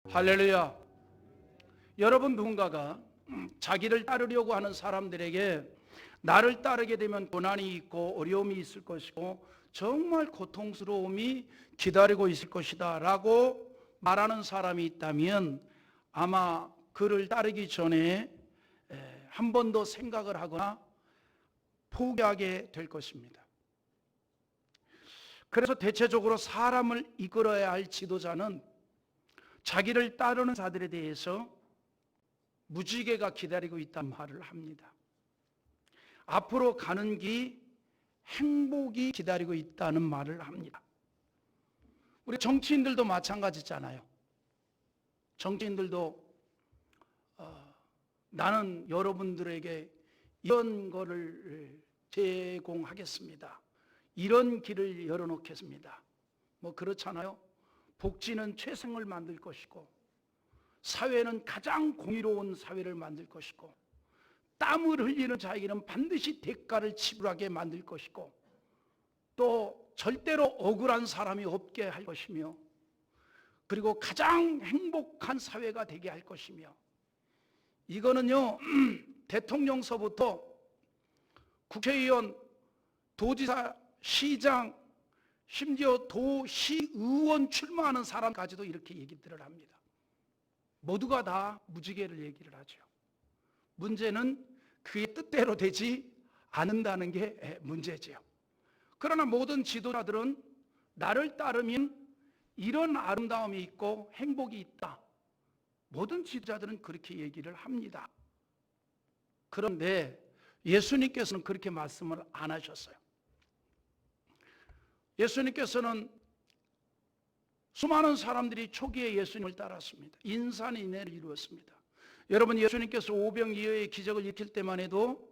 할렐루야. 여러분, 누군가가 자기를 따르려고 하는 사람들에게 나를 따르게 되면 고난이 있고 어려움이 있을 것이고 정말 고통스러움이 기다리고 있을 것이다 라고 말하는 사람이 있다면 아마 그를 따르기 전에 한 번 더 생각을 하거나 포기하게 될 것입니다. 그래서 대체적으로 사람을 이끌어야 할 지도자는 자기를 따르는 자들에 대해서 무지개가 기다리고 있다는 말을 합니다. 앞으로 가는 길 행복이 기다리고 있다는 말을 합니다. 우리 정치인들도 마찬가지잖아요. 정치인들도 나는 여러분들에게 이런 거를 제공하겠습니다. 이런 길을 열어놓겠습니다. 뭐 그렇잖아요. 복지는 최생을 만들 것이고 사회는 가장 공의로운 사회를 만들 것이고 땀을 흘리는 자에게는 반드시 대가를 지불하게 만들 것이고 또 절대로 억울한 사람이 없게 할 것이며 그리고 가장 행복한 사회가 되게 할 것이며 이거는요 대통령서부터 국회의원, 도지사, 시장 심지어 도시의원 출마하는 사람까지도 이렇게 얘기들을 합니다. 모두가 다 무지개를 얘기를 하죠. 문제는 그의 뜻대로 되지 않는다는 게 문제지요. 그러나 모든 지도자들은 나를 따르면 이런 아름다움이 있고 행복이 있다. 모든 지도자들은 그렇게 얘기를 합니다. 그런데 예수님께서는 그렇게 말씀을 안 하셨어요. 예수님께서는 수많은 사람들이 초기에 예수님을 따랐습니다. 인산인해를 이루었습니다. 여러분, 예수님께서 오병이어의 기적을 일으킬 때만 해도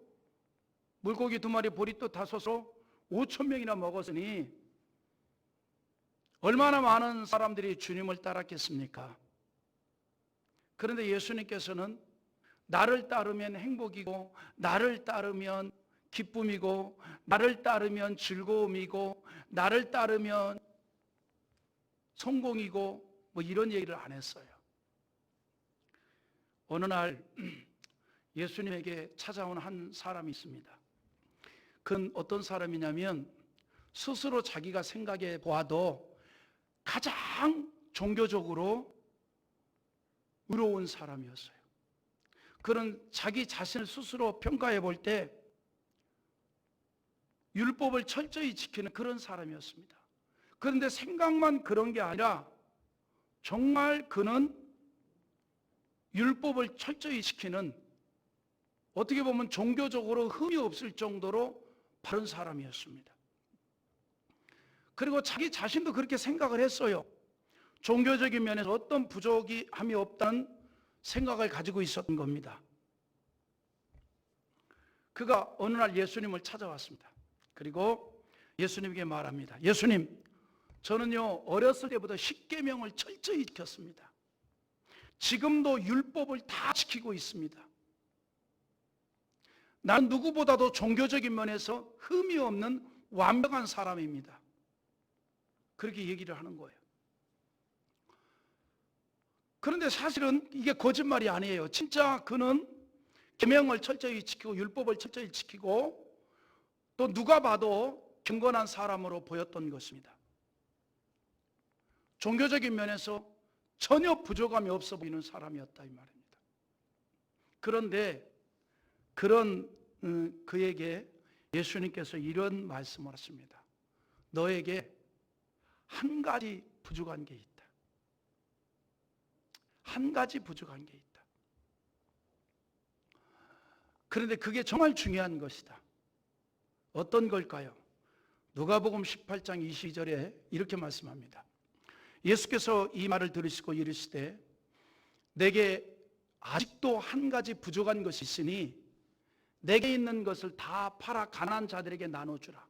물고기 2마리 보리떡 5으로 5,000명이나 먹었으니 얼마나 많은 사람들이 주님을 따랐겠습니까? 그런데 예수님께서는 나를 따르면 행복이고 나를 따르면 기쁨이고 나를 따르면 즐거움이고 나를 따르면 성공이고 뭐 이런 얘기를 안 했어요. 어느 날 예수님에게 찾아온 한 사람이 있습니다. 그는 어떤 사람이냐면 스스로 자기가 생각해 보아도 가장 종교적으로 의로운 사람이었어요. 그는 자기 자신을 스스로 평가해 볼 때 율법을 철저히 지키는 그런 사람이었습니다. 그런데 생각만 그런 게 아니라 정말 그는 율법을 철저히 지키는 어떻게 보면 종교적으로 흠이 없을 정도로 바른 사람이었습니다. 그리고 자기 자신도 그렇게 생각을 했어요. 종교적인 면에서 어떤 부족함이 없다는 생각을 가지고 있었던 겁니다. 그가 어느 날 예수님을 찾아왔습니다. 그리고 예수님에게 말합니다. 예수님, 저는요 어렸을 때부터 십계명을 철저히 지켰습니다. 지금도 율법을 다 지키고 있습니다. 난 누구보다도 종교적인 면에서 흠이 없는 완벽한 사람입니다. 그렇게 얘기를 하는 거예요. 그런데 사실은 이게 거짓말이 아니에요. 진짜 그는 계명을 철저히 지키고 율법을 철저히 지키고 또 누가 봐도 경건한 사람으로 보였던 것입니다. 종교적인 면에서 전혀 부족함이 없어 보이는 사람이었다 이 말입니다. 그런데 그런 그에게 예수님께서 이런 말씀을 하십니다. 너에게 한 가지 부족한 게 있다. 한 가지 부족한 게 있다. 그런데 그게 정말 중요한 것이다. 어떤 걸까요? 누가복음 18장 22절에 이렇게 말씀합니다. 예수께서 이 말을 들으시고 이르시되 내게 아직도 한 가지 부족한 것이 있으니 내게 있는 것을 다 팔아 가난한 자들에게 나눠주라.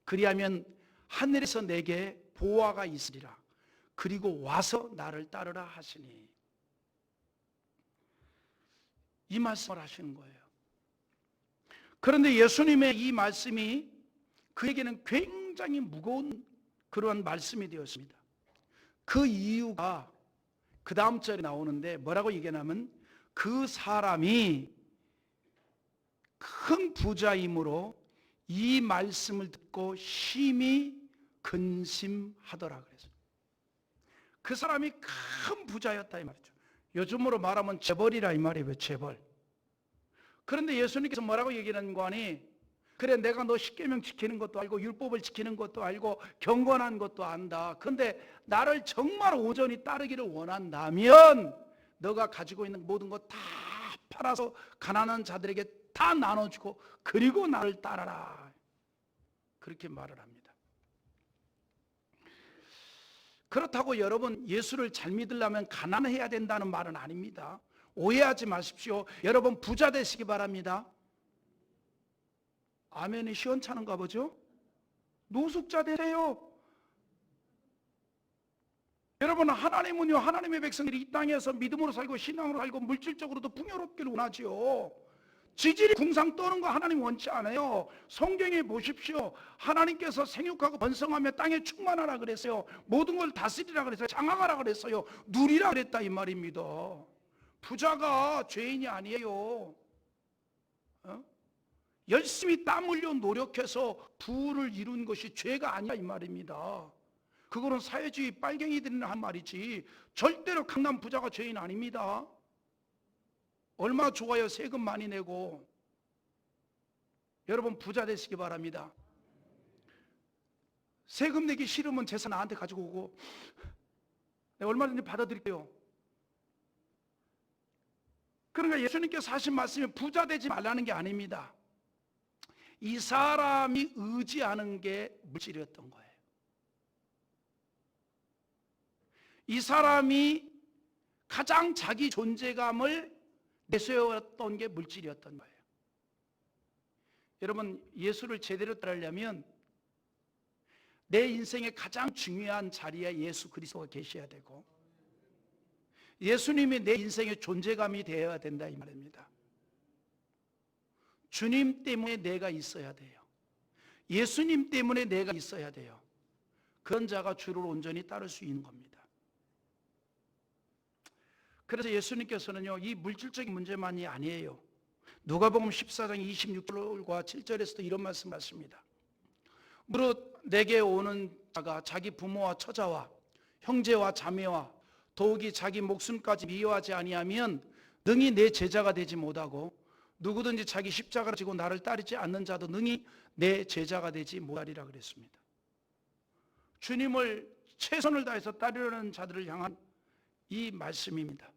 그리하면 하늘에서 내게 보화가 있으리라. 그리고 와서 나를 따르라 하시니 이 말씀을 하시는 거예요. 그런데 예수님의 이 말씀이 그에게는 굉장히 무거운 그러한 말씀이 되었습니다. 그 이유가 그 다음 절에 나오는데 뭐라고 얘기하냐면 그 사람이 큰 부자이므로 이 말씀을 듣고 심히 근심하더라 그랬어요. 그 사람이 큰 부자였다 이 말이죠. 요즘으로 말하면 재벌이라 이 말이에요. 재벌. 그런데 예수님께서 뭐라고 얘기하는 거 아니? 그래, 내가 너 십계명 지키는 것도 알고 율법을 지키는 것도 알고 경건한 것도 안다. 그런데 나를 정말 온전히 따르기를 원한다면 너가 가지고 있는 모든 것 다 팔아서 가난한 자들에게 다 나눠주고 그리고 나를 따라라. 그렇게 말을 합니다. 그렇다고 여러분 예수를 잘 믿으려면 가난해야 된다는 말은 아닙니다. 오해하지 마십시오. 여러분 부자 되시기 바랍니다. 아멘이 시원찮은가 보죠? 노숙자 되세요. 여러분 하나님은요, 하나님의 백성들이 이 땅에서 믿음으로 살고 신앙으로 살고 물질적으로도 풍요롭기를 원하지요. 지질이 궁상 떠는 거 하나님 원치 않아요. 성경에 보십시오. 하나님께서 생육하고 번성하며 땅에 충만하라 그랬어요. 모든 걸 다스리라 그랬어요. 장악하라 그랬어요. 누리라 그랬다 이 말입니다. 부자가 죄인이 아니에요. 열심히 땀 흘려 노력해서 부를 이룬 것이 죄가 아니야 이 말입니다. 그거는 사회주의 빨갱이들이 한 말이지 절대로 강남 부자가 죄인 아닙니다. 얼마나 좋아요. 세금 많이 내고. 여러분 부자 되시기 바랍니다. 세금 내기 싫으면 재산 나한테 가지고 오고 내가 얼마든지 받아드릴게요. 그러니까 예수님께서 하신 말씀이 부자 되지 말라는 게 아닙니다. 이 사람이 의지하는 게 물질이었던 거예요. 이 사람이 가장 자기 존재감을 내세웠던 게 물질이었던 거예요. 여러분 예수를 제대로 따르려면 내 인생의 가장 중요한 자리에 예수 그리스도가 계셔야 되고 예수님이 내 인생의 존재감이 되어야 된다 이 말입니다. 주님 때문에 내가 있어야 돼요. 예수님 때문에 내가 있어야 돼요. 그런 자가 주를 온전히 따를 수 있는 겁니다. 그래서 예수님께서는요, 이 물질적인 문제만이 아니에요. 누가복음 14장 26절과 7절에서도 이런 말씀을 하십니다. 무릇 내게 오는 자가 자기 부모와 처자와 형제와 자매와 더욱이 자기 목숨까지 미워하지 아니하면 능히 내 제자가 되지 못하고 누구든지 자기 십자가를 지고 나를 따르지 않는 자도 능히 내 제자가 되지 못하리라 그랬습니다. 주님을 최선을 다해서 따르려는 자들을 향한 이 말씀입니다.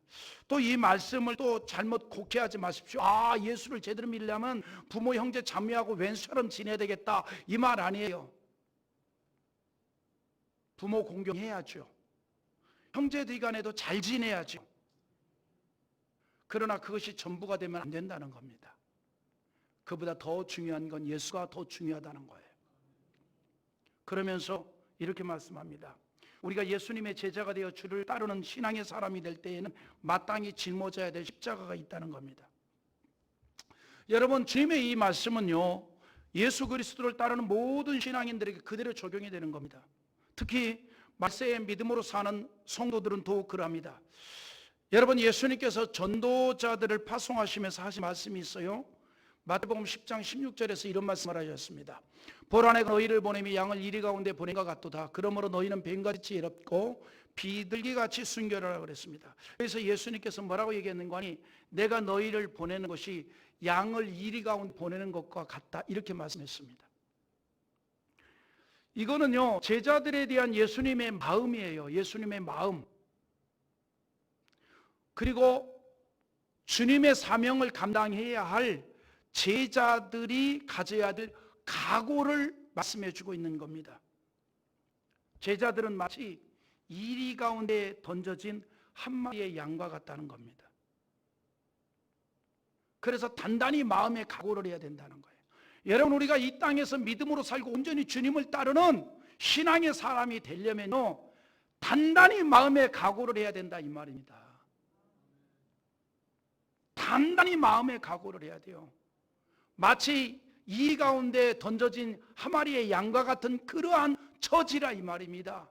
또 이 말씀을 또 잘못 곡해하지 마십시오. 아, 예수를 제대로 믿으려면 부모 형제 자매하고 왼수처럼 지내야 되겠다 이 말 아니에요. 부모 공경해야죠. 형제들 간에도 잘 지내야죠. 그러나 그것이 전부가 되면 안 된다는 겁니다. 그보다 더 중요한 건 예수가 더 중요하다는 거예요. 그러면서 이렇게 말씀합니다. 우리가 예수님의 제자가 되어 주를 따르는 신앙의 사람이 될 때에는 마땅히 짊어져야 될 십자가가 있다는 겁니다. 여러분 주님의 이 말씀은요, 예수 그리스도를 따르는 모든 신앙인들에게 그대로 적용이 되는 겁니다. 특히 말세의 믿음으로 사는 성도들은 더욱 그러합니다. 여러분 예수님께서 전도자들을 파송하시면서 하신 말씀이 있어요. 마태복음 10장 16절에서 이런 말씀을 하셨습니다. 보라 내가 너희를 보내미 양을 이리 가운데 보낸 것 같도다. 그러므로 너희는 뱀같이 외롭고 비둘기같이 순결하라 그랬습니다. 그래서 예수님께서 뭐라고 얘기했는가 하니 내가 너희를 보내는 것이 양을 이리 가운데 보내는 것과 같다 이렇게 말씀했습니다. 이거는요 제자들에 대한 예수님의 마음이에요. 예수님의 마음. 그리고 주님의 사명을 감당해야 할 제자들이 가져야 될 각오를 말씀해 주고 있는 겁니다. 제자들은 마치 이리 가운데 던져진 한 마리의 양과 같다는 겁니다. 그래서 단단히 마음의 각오를 해야 된다는 거예요. 여러분 우리가 이 땅에서 믿음으로 살고 온전히 주님을 따르는 신앙의 사람이 되려면요 단단히 마음의 각오를 해야 된다 이 말입니다. 단단히 마음의 각오를 해야 돼요. 마치 이 가운데 던져진 한 마리의 양과 같은 그러한 처지라 이 말입니다.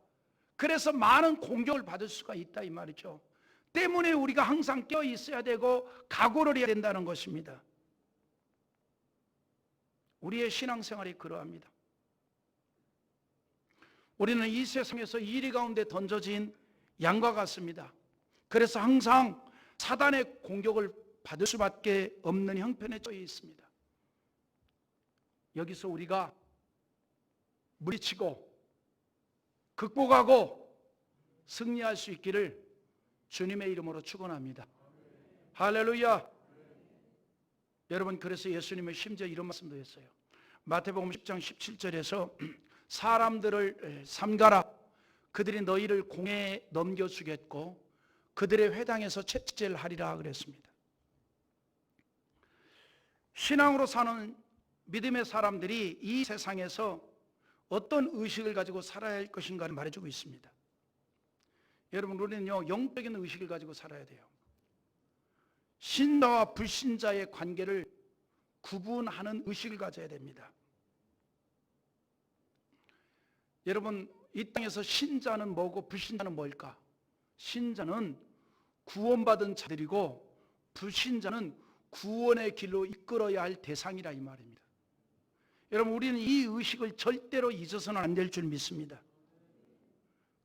그래서 많은 공격을 받을 수가 있다 이 말이죠. 때문에 우리가 항상 깨어 있어야 되고 각오를 해야 된다는 것입니다. 우리의 신앙생활이 그러합니다. 우리는 이 세상에서 이리 가운데 던져진 양과 같습니다. 그래서 항상 사단의 공격을 받을 수밖에 없는 형편에 처해 있습니다. 여기서 우리가 물리치고 극복하고 승리할 수 있기를 주님의 이름으로 축원합니다. 할렐루야. 여러분, 그래서 예수님은 심지어 이런 말씀도 했어요. 마태복음 10장 17절에서 사람들을 삼가라. 그들이 너희를 공회에 넘겨주겠고 그들의 회당에서 채찍질을 하리라 그랬습니다. 신앙으로 사는 믿음의 사람들이 이 세상에서 어떤 의식을 가지고 살아야 할 것인가를 말해주고 있습니다. 여러분, 우리는요 영적인 의식을 가지고 살아야 돼요. 신자와 불신자의 관계를 구분하는 의식을 가져야 됩니다. 여러분, 이 땅에서 신자는 뭐고 불신자는 뭘까? 신자는 구원받은 자들이고 불신자는 구원의 길로 이끌어야 할 대상이라 이 말입니다. 여러분, 우리는 이 의식을 절대로 잊어서는 안 될 줄 믿습니다.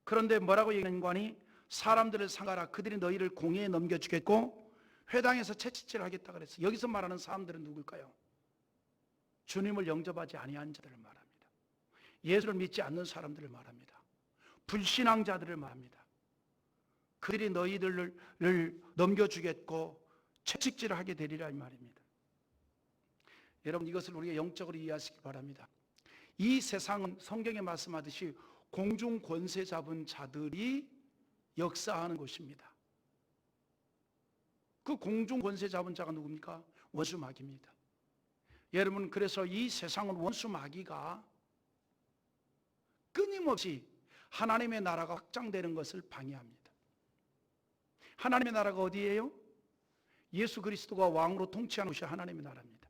그런데 뭐라고 얘기하는 거니? 사람들을 상하라. 그들이 너희를 공회에 넘겨주겠고 회당에서 채찍질 하겠다 그랬어요. 여기서 말하는 사람들은 누굴까요? 주님을 영접하지 아니한 자들을 말합니다. 예수를 믿지 않는 사람들을 말합니다. 불신앙자들을 말합니다. 그들이 너희들을 넘겨주겠고 채찍질을 하게 되리라 이 말입니다. 여러분, 이것을 우리가 영적으로 이해하시기 바랍니다. 이 세상은 성경에 말씀하듯이 공중 권세 잡은 자들이 역사하는 곳입니다. 그 공중 권세 잡은 자가 누굽니까? 원수 마귀입니다. 여러분, 그래서 이 세상은 원수 마귀가 끊임없이 하나님의 나라가 확장되는 것을 방해합니다. 하나님의 나라가 어디예요? 예수 그리스도가 왕으로 통치하는 것이 하나님의 나라입니다.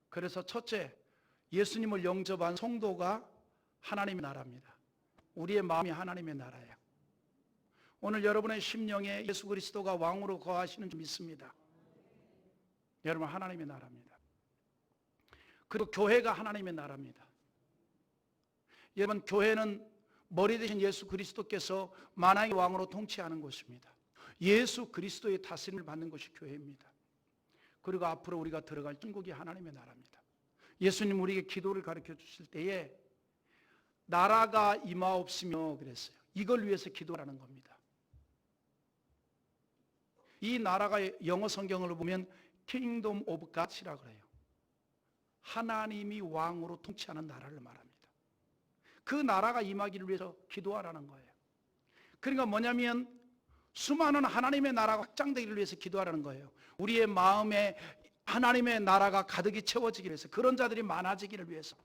그래서 첫째, 예수님을 영접한 성도가 하나님의 나라입니다. 우리의 마음이 하나님의 나라예요. 오늘 여러분의 심령에 예수 그리스도가 왕으로 거하시는 줄 믿습니다. 여러분, 하나님의 나라입니다. 그리고 교회가 하나님의 나라입니다. 여러분, 교회는 머리 대신 예수 그리스도께서 만왕의 왕으로 통치하는 곳입니다. 예수 그리스도의 다스림을 받는 것이 교회입니다. 그리고 앞으로 우리가 들어갈 천국이 하나님의 나라입니다. 예수님 우리에게 기도를 가르쳐 주실 때에 나라가 임하옵시며 그랬어요. 이걸 위해서 기도하는 겁니다. 이 나라가 영어 성경을 보면 Kingdom of God이라고 그래요. 하나님이 왕으로 통치하는 나라를 말합니다. 그 나라가 임하기를 위해서 기도하라는 거예요. 그러니까 뭐냐면 수많은 하나님의 나라가 확장되기를 위해서 기도하라는 거예요. 우리의 마음에 하나님의 나라가 가득히 채워지기 위해서, 그런 자들이 많아지기를 위해서.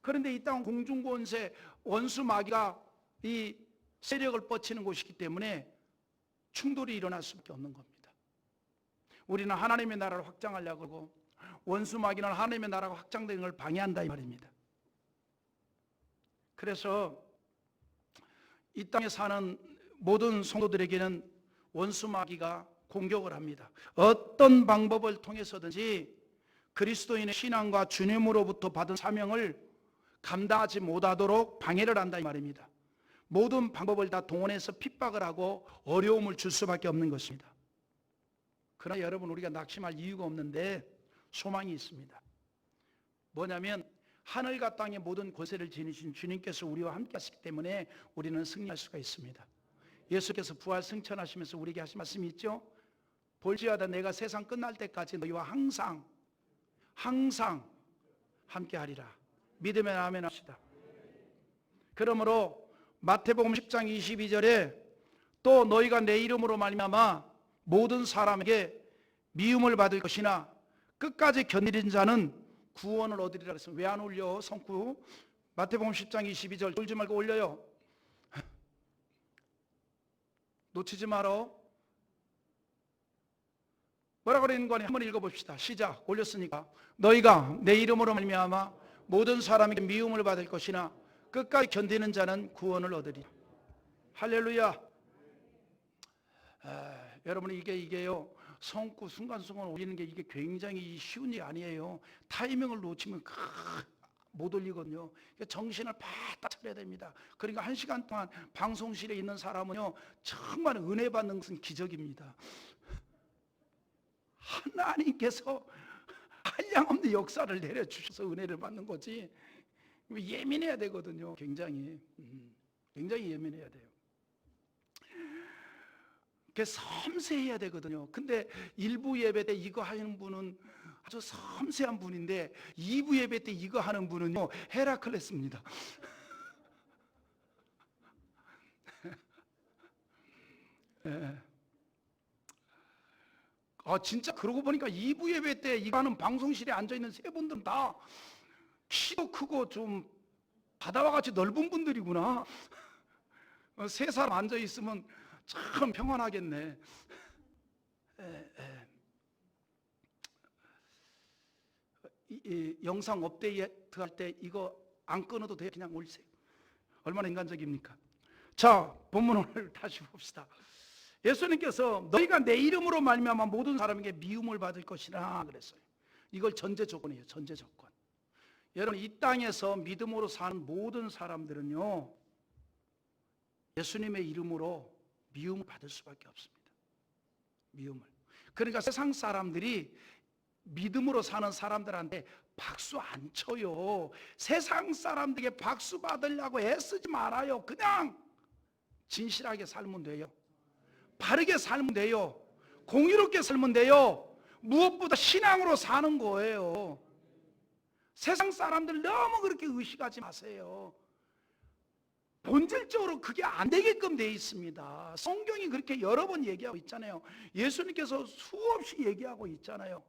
그런데 이 땅은 공중권세 원수 마귀가 이 세력을 뻗치는 곳이기 때문에 충돌이 일어날 수밖에 없는 겁니다. 우리는 하나님의 나라를 확장하려고 하고 원수 마귀는 하나님의 나라가 확장되는 걸 방해한다 이 말입니다. 그래서 이 땅에 사는 모든 성도들에게는 원수 마귀가 공격을 합니다. 어떤 방법을 통해서든지 그리스도인의 신앙과 주님으로부터 받은 사명을 감당하지 못하도록 방해를 한다 이 말입니다. 모든 방법을 다 동원해서 핍박을 하고 어려움을 줄 수밖에 없는 것입니다. 그러나 여러분, 우리가 낙심할 이유가 없는데 소망이 있습니다. 뭐냐면 하늘과 땅의 모든 권세를 지니신 주님께서 우리와 함께 하시기 때문에 우리는 승리할 수가 있습니다. 예수께서 부활 승천하시면서 우리에게 하신 말씀이 있죠. 볼지어다 내가 세상 끝날 때까지 너희와 항상 함께 하리라. 믿으면 아멘 합시다. 그러므로 마태복음 10장 22절에 또 너희가 내 이름으로 말미암아 모든 사람에게 미움을 받을 것이나 끝까지 견디는 자는 구원을 얻으리라 그랬어요. 왜 안 올려? 성구 마태복음 10장 22절 돌지 말고 올려요. 놓치지 말어. 뭐라고 그러는 거니? 한번 읽어봅시다. 시작. 올렸으니까 너희가 내 이름으로 말미암아 모든 사람에게 미움을 받을 것이나 끝까지 견디는 자는 구원을 얻으리라. 할렐루야. 여러분 이게요, 성구 순간순간 올리는 게 이게 굉장히 쉬운 일이 아니에요. 타이밍을 놓치면 못 올리거든요. 정신을 바짝 차려야 됩니다. 그러니까 1시간 동안 방송실에 있는 사람은요, 정말 은혜 받는 것은 기적입니다. 하나님께서 한량없는 역사를 내려주셔서 은혜를 받는 거지. 예민해야 되거든요. 굉장히 예민해야 돼요. 섬세해야 되거든요. 근데 1부 예배 때 이거 하는 분은 아주 섬세한 분인데 2부 예배 때 이거 하는 분은요, 헤라클레스입니다. 네. 진짜 그러고 보니까 2부 예배 때 이거 하는 방송실에 앉아있는 세 분들은 다 키도 크고 좀 바다와 같이 넓은 분들이구나. 세 사람 앉아있으면 참 평안하겠네. 이 영상 업데이트 할 때 이거 안 끊어도 돼요. 그냥 올리세요. 얼마나 인간적입니까? 자, 본문을 다시 봅시다. 예수님께서 너희가 내 이름으로 말미암아 모든 사람에게 미움을 받을 것이라 그랬어요. 이걸 전제 조건이에요. 전제 조건. 여러분, 이 땅에서 믿음으로 사는 모든 사람들은요, 예수님의 이름으로 미움을 받을 수밖에 없습니다. 미움을. 그러니까 세상 사람들이 믿음으로 사는 사람들한테 박수 안 쳐요. 세상 사람들에게 박수 받으려고 애쓰지 말아요. 그냥 진실하게 살면 돼요. 바르게 살면 돼요. 공의롭게 살면 돼요. 무엇보다 신앙으로 사는 거예요. 세상 사람들 너무 그렇게 의식하지 마세요. 본질적으로 그게 안 되게끔 돼 있습니다. 성경이 그렇게 여러 번 얘기하고 있잖아요. 예수님께서 수없이 얘기하고 있잖아요.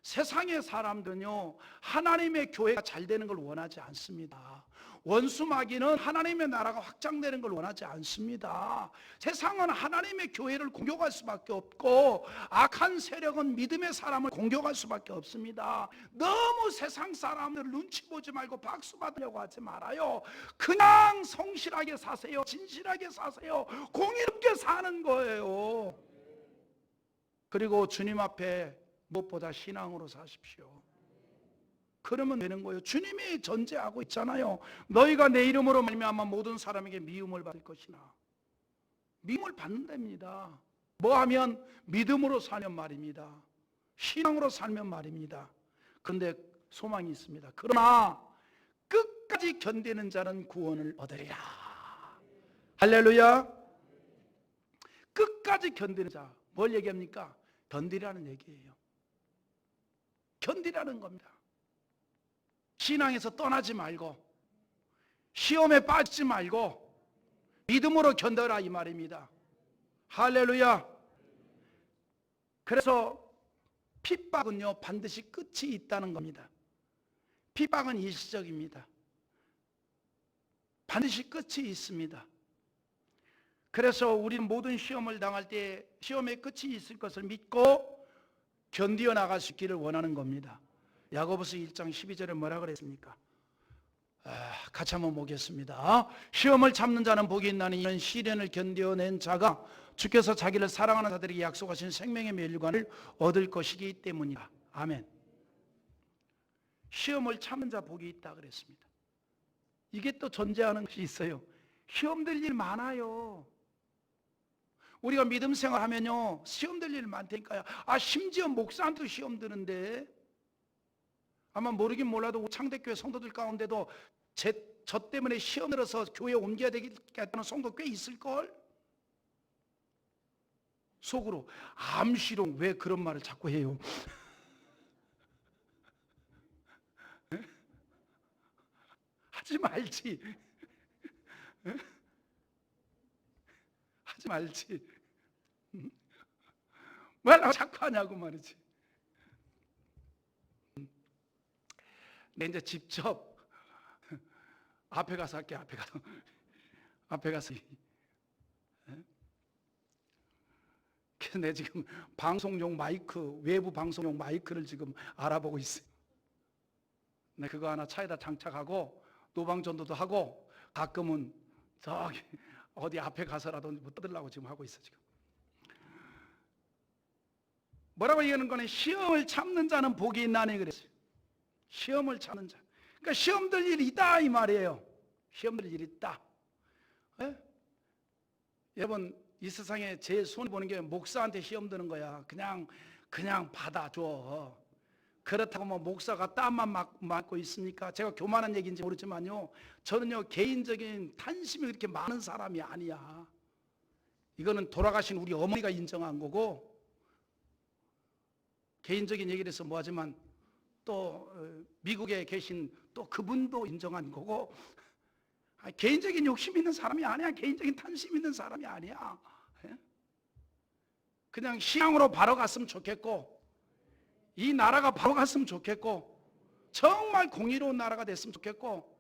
세상의 사람들은요, 하나님의 교회가 잘 되는 걸 원하지 않습니다. 원수마귀는 하나님의 나라가 확장되는 걸 원하지 않습니다. 세상은 하나님의 교회를 공격할 수밖에 없고, 악한 세력은 믿음의 사람을 공격할 수밖에 없습니다. 너무 세상 사람들 눈치 보지 말고 박수 받으려고 하지 말아요. 그냥 성실하게 사세요. 진실하게 사세요. 공의롭게 사는 거예요. 그리고 주님 앞에 무엇보다 신앙으로 사십시오. 그러면 되는 거예요. 주님이 전제하고 있잖아요. 너희가 내 이름으로 말미암아 모든 사람에게 미움을 받을 것이나. 미움을 받는답니다. 뭐 하면? 믿음으로 살면 말입니다. 신앙으로 살면 말입니다. 그런데 소망이 있습니다. 그러나 끝까지 견디는 자는 구원을 얻으리라. 할렐루야. 끝까지 견디는 자. 뭘 얘기합니까? 견디라는 얘기예요. 견디라는 겁니다. 신앙에서 떠나지 말고, 시험에 빠지지 말고 믿음으로 견뎌라, 이 말입니다. 할렐루야. 그래서 핍박은요, 반드시 끝이 있다는 겁니다. 핍박은 일시적입니다. 반드시 끝이 있습니다. 그래서 우리는 모든 시험을 당할 때 시험의 끝이 있을 것을 믿고 견디어 나갈 수 있기를 원하는 겁니다. 야고보서 1장 12절에 뭐라 그랬습니까? 같이 한번 보겠습니다. 시험을 참는 자는 복이 있나니 이는 시련을 견뎌낸 자가 주께서 자기를 사랑하는 자들에게 약속하신 생명의 멸류관을 얻을 것이기 때문이다. 아멘. 시험을 참는 자 복이 있다 그랬습니다. 이게 또 존재하는 것이 있어요. 시험 될 일 많아요. 우리가 믿음 생활하면요, 시험 될 일 많다니까요. 심지어 목사한테도 시험 드는데, 아마 모르긴 몰라도 창대교회 성도들 가운데도 저 때문에 시험 들어서 교회 옮겨야 되겠다는 성도 꽤 있을걸? 속으로 암시롱 왜 그런 말을 자꾸 해요? 하지 말지. 하지 말지. 왜 자꾸 하냐고 말이지. 내 이제 직접 앞에 가서 할게. 앞에 가서. 그래서 내 지금 방송용 마이크, 외부 방송용 마이크를 지금 알아보고 있어요. 내 그거 하나 차에다 장착하고 노방전도도 하고 가끔은 저기 어디 앞에 가서라도 뭐 떠들려고 지금 하고 있어 지금. 뭐라고 얘기하는 거는 시험을 참는 자는 복이 있나니 그랬어요. 시험을 참는 자. 그러니까 시험 들 일이 있다 이 말이에요. 시험 들 일이 있다. 예? 여러분 이 세상에 제일 손해 보는 게 목사한테 시험 드는 거야. 그냥 받아줘. 그렇다고 뭐 목사가 땀만 맞고 있습니까? 제가 교만한 얘기인지 모르지만요, 저는요 개인적인 탄심이 그렇게 많은 사람이 아니야. 이거는 돌아가신 우리 어머니가 인정한 거고, 개인적인 얘기를 해서 뭐하지만 또 미국에 계신 또 그분도 인정한 거고, 개인적인 욕심 있는 사람이 아니야. 개인적인 탄심 있는 사람이 아니야. 그냥 신앙으로 바로 갔으면 좋겠고, 이 나라가 바로 갔으면 좋겠고, 정말 공의로운 나라가 됐으면 좋겠고,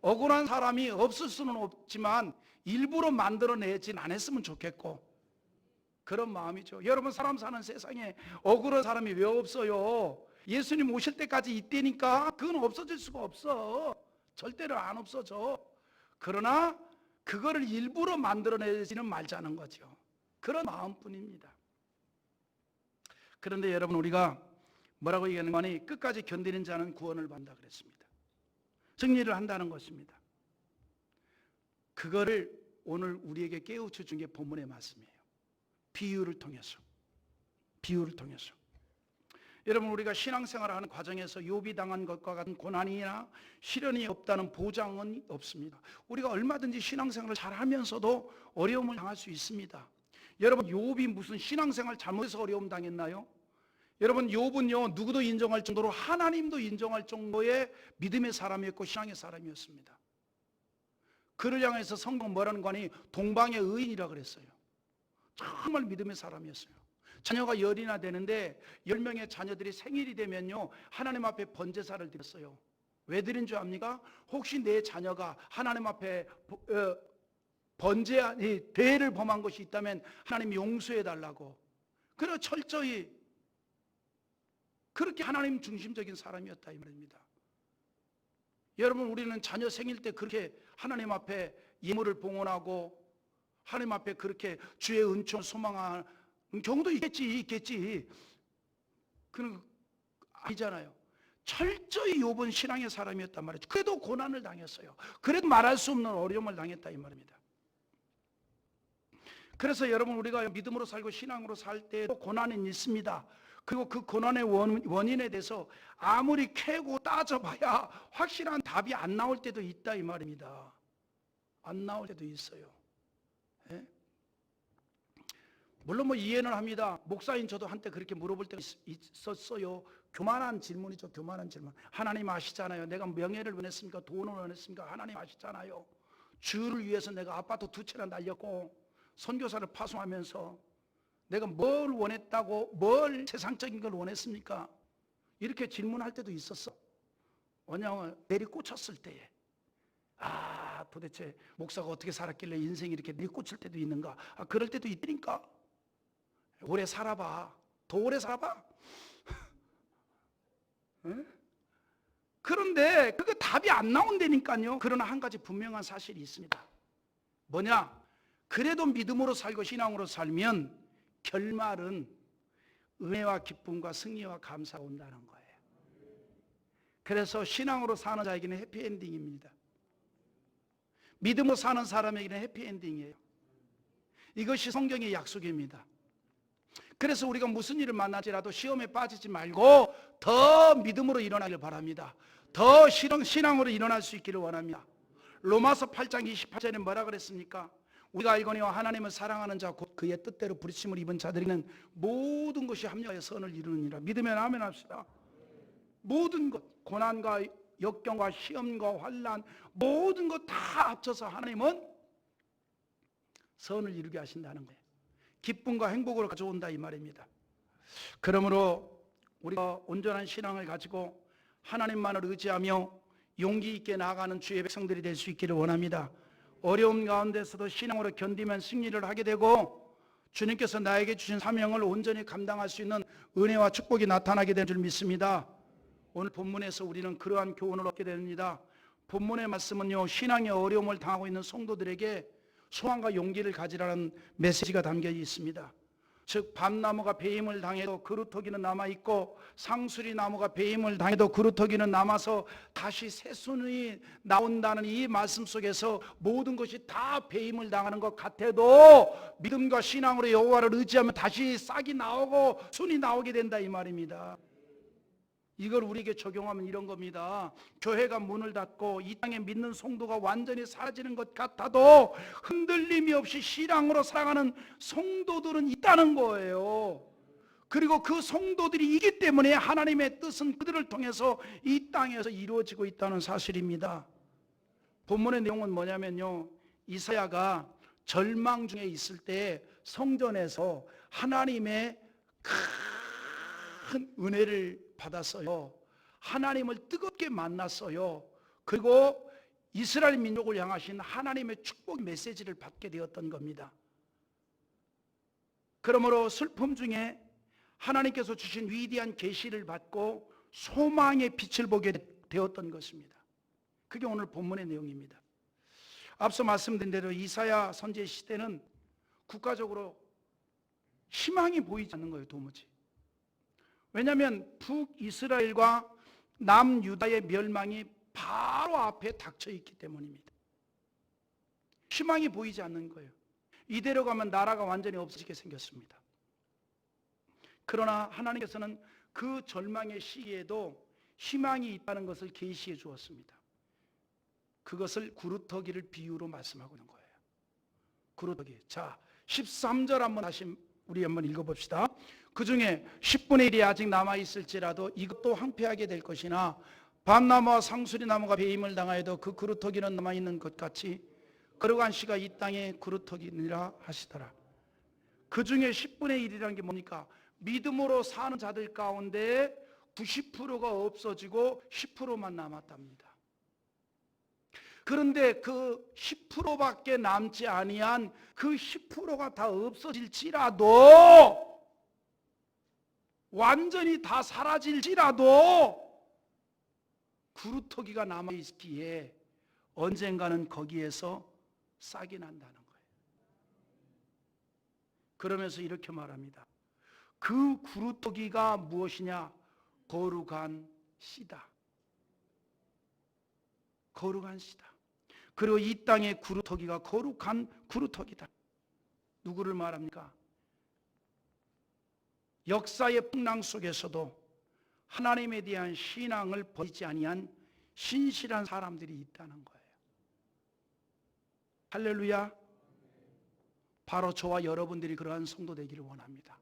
억울한 사람이 없을 수는 없지만 일부러 만들어내진 않았으면 좋겠고, 그런 마음이죠. 여러분, 사람 사는 세상에 억울한 사람이 왜 없어요? 예수님 오실 때까지 이때니까 그건 없어질 수가 없어. 절대로 안 없어져. 그러나 그거를 일부러 만들어내지는 말자는 거죠. 그런 마음뿐입니다. 그런데 여러분, 우리가 뭐라고 얘기하는 거니? 끝까지 견디는 자는 구원을 받는다 그랬습니다. 승리를 한다는 것입니다. 그거를 오늘 우리에게 깨우쳐 준 게 본문의 말씀이에요. 비유를 통해서. 여러분, 우리가 신앙생활을 하는 과정에서 욥이 당한 것과 같은 고난이나 시련이 없다는 보장은 없습니다. 우리가 얼마든지 신앙생활을 잘하면서도 어려움을 당할 수 있습니다. 여러분, 욥이 무슨 신앙생활 잘못해서 어려움 당했나요? 여러분, 욥은요 누구도 인정할 정도로 하나님도 인정할 정도의 믿음의 사람이었고 신앙의 사람이었습니다. 그를 향해서 성경 뭐라는 거니? 동방의 의인이라 그랬어요. 정말 믿음의 사람이었어요. 자녀가 10이나 되는데 10명의 자녀들이 생일이 되면요 하나님 앞에 번제사를 드렸어요. 왜 드린 줄 압니까? 혹시 내 자녀가 하나님 앞에 죄를 범한 것이 있다면 하나님 용서해 달라고. 그래서 철저히 그렇게 하나님 중심적인 사람이었다 이 말입니다. 여러분, 우리는 자녀 생일 때 그렇게 하나님 앞에 예물을 봉헌하고 하나님 앞에 그렇게 주의 은총을 소망하는 경우도 있겠지. 그건 아니잖아요. 철저히 욥은 신앙의 사람이었단 말이죠. 그래도 고난을 당했어요. 그래도 말할 수 없는 어려움을 당했다 이 말입니다. 그래서 여러분, 우리가 믿음으로 살고 신앙으로 살 때도 고난은 있습니다. 그리고 그 고난의 원인에 대해서 아무리 캐고 따져봐야 확실한 답이 안 나올 때도 있다 이 말입니다. 안 나올 때도 있어요. 예? 물론 뭐 이해는 합니다. 목사인 저도 한때 그렇게 물어볼 때가 있었어요. 교만한 질문이죠. 교만한 질문. 하나님 아시잖아요. 내가 명예를 원했습니까? 돈을 원했습니까? 하나님 아시잖아요. 주를 위해서 내가 아파트 2채나 날렸고 선교사를 파송하면서 내가 뭘 원했다고, 뭘 세상적인 걸 원했습니까? 이렇게 질문할 때도 있었어. 왜냐하면 내리꽂혔을 때에 도대체 목사가 어떻게 살았길래 인생이 이렇게 내리꽂힐 때도 있는가? 그럴 때도 있으니까 오래 살아봐. 더 오래 살아봐. 그런데 그게 답이 안 나온다니까요. 그러나 한 가지 분명한 사실이 있습니다. 뭐냐? 그래도 믿음으로 살고 신앙으로 살면 결말은 은혜와 기쁨과 승리와 감사가 온다는 거예요. 그래서 신앙으로 사는 자에게는 해피엔딩입니다. 믿음으로 사는 사람에게는 해피엔딩이에요. 이것이 성경의 약속입니다. 그래서 우리가 무슨 일을 만나지라도 시험에 빠지지 말고 더 믿음으로 일어나길 바랍니다. 더 신앙으로 일어날 수 있기를 원합니다. 로마서 8장 28절에 뭐라 그랬습니까? 우리가 알거니와 하나님을 사랑하는 자 곧 그의 뜻대로 부르심을 입은 자들이는 모든 것이 합력하여 선을 이루느니라. 믿으면 아멘 합시다. 모든 것, 고난과 역경과 시험과 환난, 모든 것 다 합쳐서 하나님은 선을 이루게 하신다는 거예요. 기쁨과 행복을 가져온다 이 말입니다. 그러므로 우리가 온전한 신앙을 가지고 하나님만을 의지하며 용기 있게 나아가는 주의 백성들이 될 수 있기를 원합니다. 어려움 가운데서도 신앙으로 견디면 승리를 하게 되고 주님께서 나에게 주신 사명을 온전히 감당할 수 있는 은혜와 축복이 나타나게 될 줄 믿습니다. 오늘 본문에서 우리는 그러한 교훈을 얻게 됩니다. 본문의 말씀은요, 신앙의 어려움을 당하고 있는 성도들에게 소망과 용기를 가지라는 메시지가 담겨 있습니다. 즉 밤나무가 배임을 당해도 그루터기는 남아있고 상수리 나무가 배임을 당해도 그루터기는 남아서 다시 새순이 나온다는 이 말씀 속에서 모든 것이 다 배임을 당하는 것 같아도 믿음과 신앙으로 여호와를 의지하면 다시 싹이 나오고 순이 나오게 된다 이 말입니다. 이걸 우리에게 적용하면 이런 겁니다. 교회가 문을 닫고 이 땅에 믿는 성도가 완전히 사라지는 것 같아도 흔들림이 없이 신앙으로 살아가는 성도들은 있다는 거예요. 그리고 그 성도들이 있기 때문에 하나님의 뜻은 그들을 통해서 이 땅에서 이루어지고 있다는 사실입니다. 본문의 내용은 뭐냐면요, 이사야가 절망 중에 있을 때 성전에서 하나님의 큰 은혜를 받았어요. 하나님을 뜨겁게 만났어요. 그리고 이스라엘 민족을 향하신 하나님의 축복 메시지를 받게 되었던 겁니다. 그러므로 슬픔 중에 하나님께서 주신 위대한 계시를 받고 소망의 빛을 보게 되었던 것입니다. 그게 오늘 본문의 내용입니다. 앞서 말씀드린 대로 이사야 선지의 시대는 국가적으로 희망이 보이지 않는 거예요, 도무지. 왜냐하면 북이스라엘과 남유다의 멸망이 바로 앞에 닥쳐 있기 때문입니다. 희망이 보이지 않는 거예요. 이대로 가면 나라가 완전히 없어지게 생겼습니다. 그러나 하나님께서는 그 절망의 시기에도 희망이 있다는 것을 계시해 주었습니다. 그것을 구루터기를 비유로 말씀하고 있는 거예요. 구루터기. 자, 13절 우리 한번 읽어봅시다. 그 중에 10분의 1이 아직 남아있을지라도 이것도 황폐하게 될 것이나 밤나무와 상수리나무가 배임을 당하여도 그 구루터기는 남아있는 것 같이 거룩한 씨가 이 땅에 구루터기니라 하시더라. 그 중에 10분의 1이라는 게 뭡니까? 믿음으로 사는 자들 가운데 90%가 없어지고 10%만 남았답니다. 그런데 그 10%밖에 남지 아니한 그 10%가 다 없어질지라도, 완전히 다 사라질지라도 구루터기가 남아있기에 언젠가는 거기에서 싹이 난다는 거예요. 그러면서 이렇게 말합니다. 그 구루터기가 무엇이냐? 거룩한 씨다. 거룩한 씨다. 그리고 이 땅의 구루터기가 거룩한 구루터기다. 누구를 말합니까? 역사의 풍랑 속에서도 하나님에 대한 신앙을 버리지 아니한 신실한 사람들이 있다는 거예요. 할렐루야. 바로 저와 여러분들이 그러한 성도 되기를 원합니다.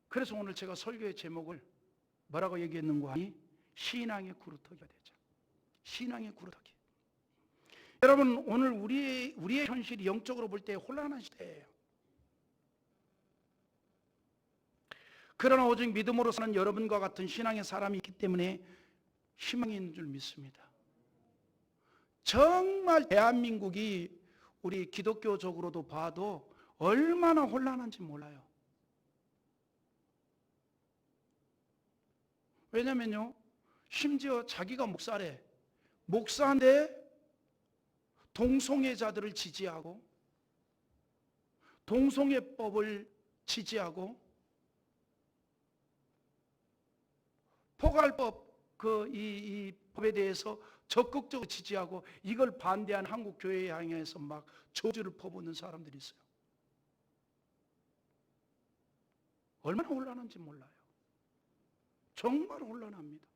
그래서 오늘 제가 설교의 제목을 뭐라고 얘기했는가 하니 신앙의 구루터기가 되죠. 신앙의 구루터기. 여러분, 오늘 우리의 현실이 영적으로 볼 때 혼란한 시대예요. 그러나 오직 믿음으로 사는 여러분과 같은 신앙의 사람이 있기 때문에 희망이 있는 줄 믿습니다. 정말 대한민국이 우리 기독교적으로도 봐도 얼마나 혼란한지 몰라요. 왜냐면요, 심지어 자기가 목사인데 동성애자들을 지지하고 동성애법을 지지하고 포괄법 이 법에 대해서 적극적으로 지지하고 이걸 반대한 한국 교회에 향해서 막 저주를 퍼붓는 사람들이 있어요. 얼마나 혼란한지 몰라요. 정말 혼란합니다.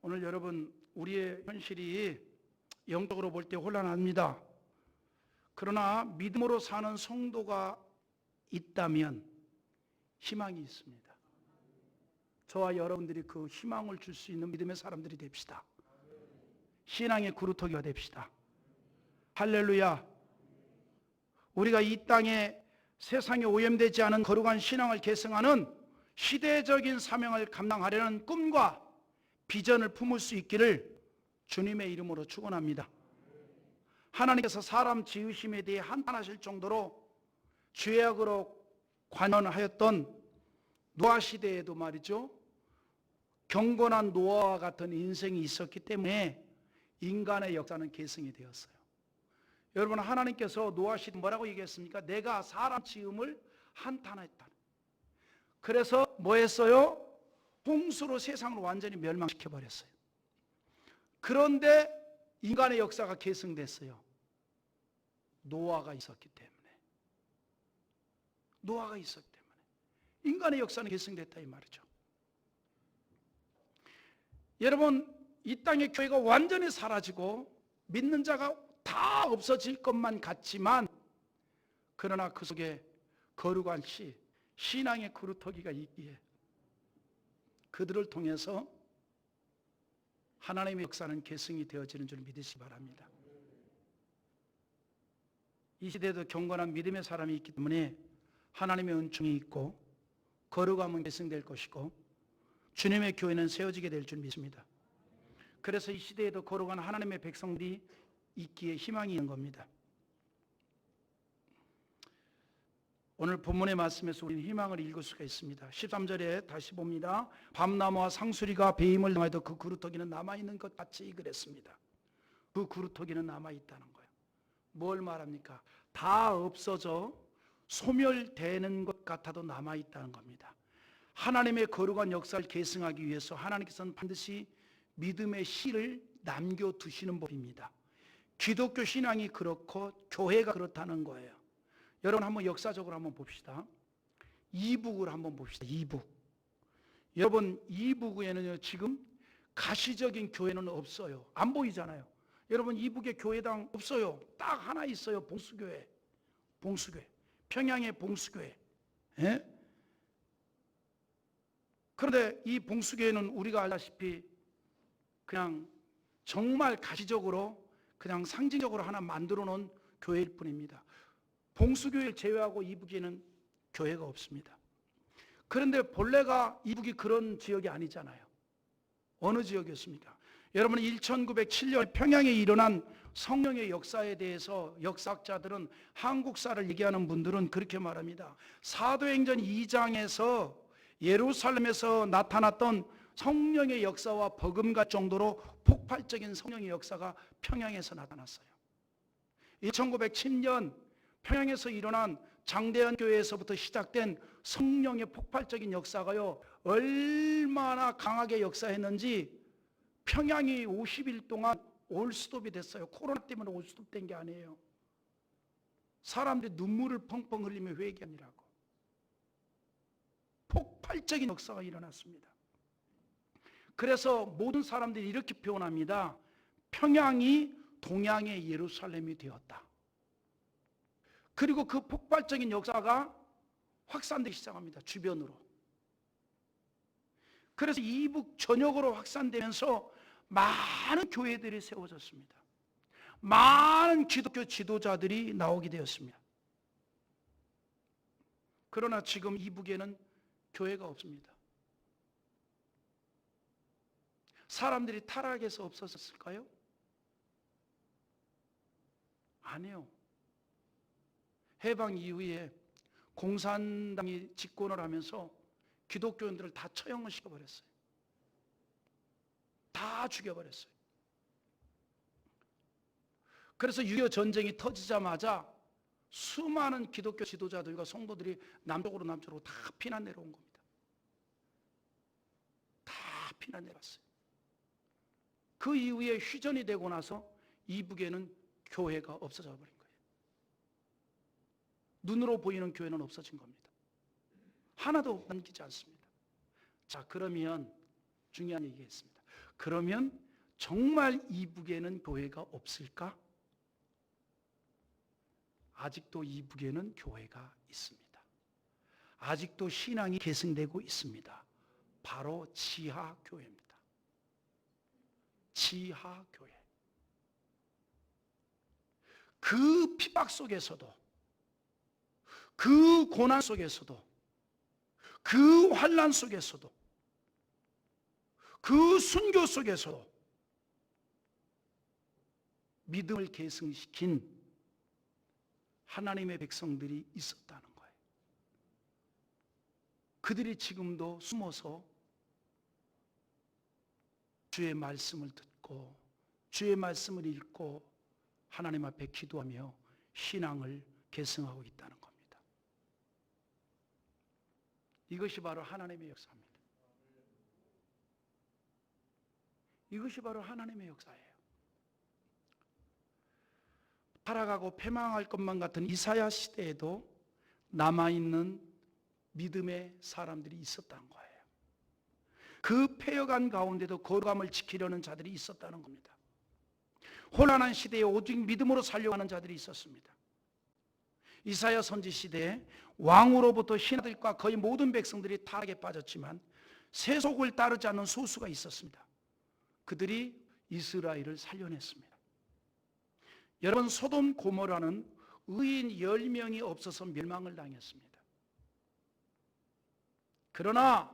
오늘 여러분, 우리의 현실이 영적으로 볼 때 혼란합니다. 그러나 믿음으로 사는 성도가 있다면 희망이 있습니다. 저와 여러분들이 그 희망을 줄 수 있는 믿음의 사람들이 됩시다. 신앙의 구루터기가 됩시다. 할렐루야. 우리가 이 땅에 세상에 오염되지 않은 거룩한 신앙을 계승하는 시대적인 사명을 감당하려는 꿈과 비전을 품을 수 있기를 주님의 이름으로 축원합니다. 하나님께서 사람 지으심에 대해 한탄하실 정도로 죄악으로 관원하였던 노아 시대에도 말이죠, 경건한 노아와 같은 인생이 있었기 때문에 인간의 역사는 계승이 되었어요. 여러분, 하나님께서 노아 시대 뭐라고 얘기했습니까? 내가 사람 지음을 한탄했다. 그래서 뭐 했어요? 홍수로 세상을 완전히 멸망시켜버렸어요. 그런데 인간의 역사가 계승됐어요. 노아가 있었기 때문에. 노아가 있었기 때문에. 인간의 역사는 계승됐다 이 말이죠. 여러분, 이 땅의 교회가 완전히 사라지고 믿는 자가 다 없어질 것만 같지만, 그러나 그 속에 거룩한 신앙의 그루터기가 있기에 그들을 통해서 하나님의 역사는 계승이 되어지는 줄 믿으시기 바랍니다. 이 시대에도 경건한 믿음의 사람이 있기 때문에 하나님의 은총이 있고 거룩함은 계승될 것이고 주님의 교회는 세워지게 될 줄 믿습니다. 그래서 이 시대에도 거룩한 하나님의 백성들이 있기에 희망이 있는 겁니다. 오늘 본문의 말씀에서 우리는 희망을 읽을 수가 있습니다. 13절에 다시 봅니다. 밤나무와 상수리가 배임을 당해도 그 그루터기는 남아있는 것 같이 그랬습니다. 그 그루터기는 남아있다는 거예요. 뭘 말합니까? 다 없어져 소멸되는 것 같아도 남아있다는 겁니다. 하나님의 거룩한 역사를 계승하기 위해서 하나님께서는 반드시 믿음의 씨를 남겨두시는 법입니다. 기독교 신앙이 그렇고 교회가 그렇다는 거예요. 여러분, 한번 역사적으로 한번 봅시다. 이북을 한번 봅시다. 이북. 여러분, 이북에는요 지금 가시적인 교회는 없어요. 안 보이잖아요. 여러분, 이북에 교회당 없어요. 딱 하나 있어요. 봉수교회. 봉수교회. 평양의 봉수교회. 예? 그런데 이 봉수교회는 우리가 알다시피 그냥 정말 가시적으로 그냥 상징적으로 하나 만들어 놓은 교회일 뿐입니다. 봉수교회를 제외하고 이북에는 교회가 없습니다. 그런데 본래가 이북이 그런 지역이 아니잖아요. 어느 지역이었습니까? 여러분, 1907년 평양에 일어난 성령의 역사에 대해서 역사학자들은, 한국사를 얘기하는 분들은 그렇게 말합니다. 사도행전 2장에서 예루살렘에서 나타났던 성령의 역사와 버금갈 정도로 폭발적인 성령의 역사가 평양에서 나타났어요. 1910년 평양에서 일어난 장대현 교회에서부터 시작된 성령의 폭발적인 역사가요, 얼마나 강하게 역사했는지 평양이 50일 동안 올스톱이 됐어요. 코로나 때문에 올스톱 된 게 아니에요. 사람들이 눈물을 펑펑 흘리며 회개하느라고 폭발적인 역사가 일어났습니다. 그래서 모든 사람들이 이렇게 표현합니다. 평양이 동양의 예루살렘이 되었다. 그리고 그 폭발적인 역사가 확산되기 시작합니다. 주변으로. 그래서 이북 전역으로 확산되면서 많은 교회들이 세워졌습니다. 많은 기독교 지도자들이 나오게 되었습니다. 그러나 지금 이북에는 교회가 없습니다. 사람들이 타락해서 없어졌을까요? 아니요. 해방 이후에 공산당이 집권을 하면서 기독교인들을 다 처형을 시켜버렸어요. 다 죽여버렸어요. 그래서 6.25 전쟁이 터지자마자 수많은 기독교 지도자들과 성도들이 남쪽으로 다 피난 내려온 겁니다. 다 피난 내려왔어요. 그 이후에 휴전이 되고 나서 이북에는 교회가 없어져 버린 거예요. 눈으로 보이는 교회는 없어진 겁니다. 하나도 남기지 않습니다. 자, 그러면 중요한 얘기겠습니다. 그러면 정말 이북에는 교회가 없을까? 아직도 이북에는 교회가 있습니다. 아직도 신앙이 계승되고 있습니다. 바로 지하교회입니다. 지하교회. 그 핍박 속에서도, 그 고난 속에서도, 그 환난 속에서도, 그 순교 속에서도 믿음을 계승시킨 하나님의 백성들이 있었다는 거예요. 그들이 지금도 숨어서 주의 말씀을 듣고 주의 말씀을 읽고 하나님 앞에 기도하며 신앙을 계승하고 있다는 겁니다. 이것이 바로 하나님의 역사입니다. 이것이 바로 하나님의 역사예요. 타락하고 패망할 것만 같은 이사야 시대에도 남아있는 믿음의 사람들이 있었다는 거예요. 그 패여간 가운데도 거룩함을 지키려는 자들이 있었다는 겁니다. 혼란한 시대에 오직 믿음으로 살려고 하는 자들이 있었습니다. 이사야 선지 시대에 왕으로부터 신하들과 거의 모든 백성들이 타락에 빠졌지만 세속을 따르지 않는 소수가 있었습니다. 그들이 이스라엘을 살려냈습니다. 여러분, 소돔 고모라는 의인 10명이 없어서 멸망을 당했습니다. 그러나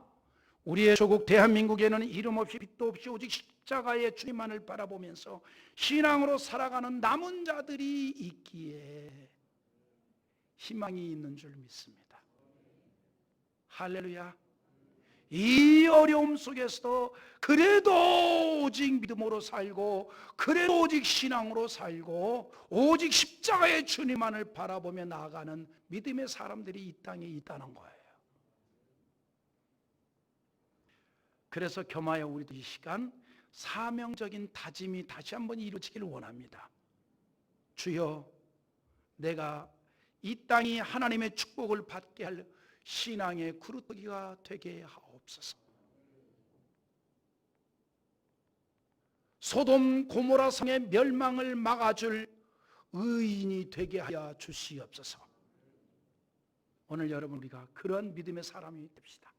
우리의 조국 대한민국에는 이름 없이 빛도 없이 오직 십자가의 주님만을 바라보면서 신앙으로 살아가는 남은 자들이 있기에 희망이 있는 줄 믿습니다. 할렐루야. 이 어려움 속에서도 그래도 오직 믿음으로 살고, 그래도 오직 신앙으로 살고, 오직 십자가의 주님만을 바라보며 나아가는 믿음의 사람들이 이 땅에 있다는 거예요. 그래서 겸하여 우리도 이 시간 사명적인 다짐이 다시 한번 이루어지기를 원합니다. 주여, 내가 이 땅이 하나님의 축복을 받게 할 신앙의 그루터기가 되게 하옵소서. 소돔 고모라 성의 멸망을 막아줄 의인이 되게 하여 주시옵소서. 오늘 여러분, 우리가 그런 믿음의 사람이 됩시다.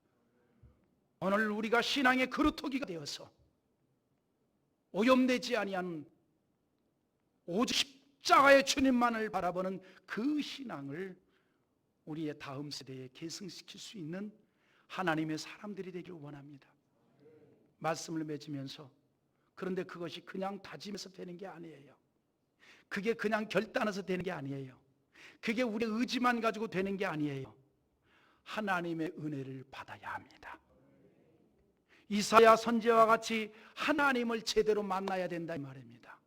오늘 우리가 신앙의 그루터기가 되어서 오염되지 아니하는 오직 십자가의 주님만을 바라보는 그 신앙을 우리의 다음 세대에 계승시킬 수 있는 하나님의 사람들이 되기를 원합니다. 말씀을 맺으면서, 그런데 그것이 그냥 다짐해서 되는 게 아니에요. 그게 그냥 결단해서 되는 게 아니에요. 그게 우리의 의지만 가지고 되는 게 아니에요. 하나님의 은혜를 받아야 합니다. 이사야 선지자와 같이 하나님을 제대로 만나야 된다, 이 말입니다.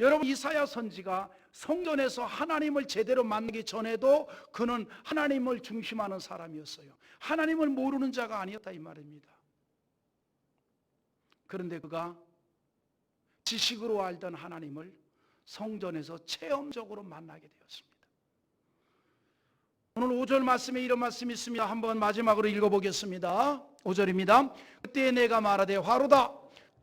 여러분, 이사야 선지가 성전에서 하나님을 제대로 만나기 전에도 그는 하나님을 중심하는 사람이었어요. 하나님을 모르는 자가 아니었다, 이 말입니다. 그런데 그가 지식으로 알던 하나님을 성전에서 체험적으로 만나게 되었습니다. 오늘 5절 말씀에 이런 말씀이 있습니다. 한번 마지막으로 읽어보겠습니다. 5절입니다. 그때 내가 말하되 화로다,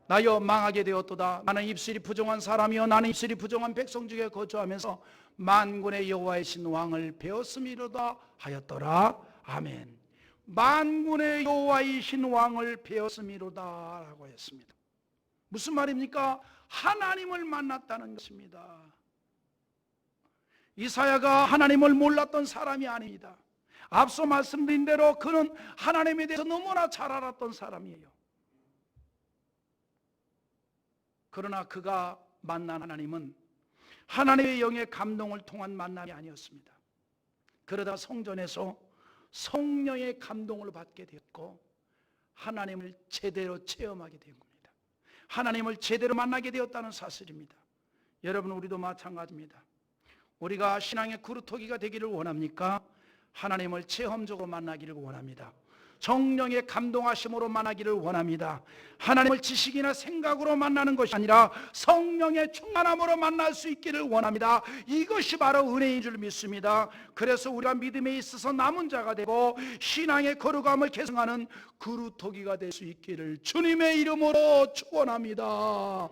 나여 망하게 되었도다. 나는 입술이 부정한 사람이요 나는 입술이 부정한 백성 중에 거주하면서 만군의 여호와의 신 왕을 배웠음이로다 하였더라. 아멘. 만군의 여호와의 신 왕을 배웠음이로다 라고 했습니다. 무슨 말입니까? 하나님을 만났다는 것입니다. 이사야가 하나님을 몰랐던 사람이 아닙니다. 앞서 말씀드린 대로 그는 하나님에 대해서 너무나 잘 알았던 사람이에요. 그러나 그가 만난 하나님은 하나님의 영의 감동을 통한 만남이 아니었습니다. 그러다 성전에서 성령의 감동을 받게 되었고 하나님을 제대로 체험하게 된 겁니다. 하나님을 제대로 만나게 되었다는 사실입니다. 여러분, 우리도 마찬가지입니다. 우리가 신앙의 그루터기가 되기를 원합니까? 하나님을 체험적으로 만나기를 원합니다. 성령의 감동하심으로 만나기를 원합니다. 하나님을 지식이나 생각으로 만나는 것이 아니라 성령의 충만함으로 만날 수 있기를 원합니다. 이것이 바로 은혜인 줄 믿습니다. 그래서 우리가 믿음에 있어서 남은 자가 되고 신앙의 거룩함을 계승하는 그루터기가 될 수 있기를 주님의 이름으로 축원합니다.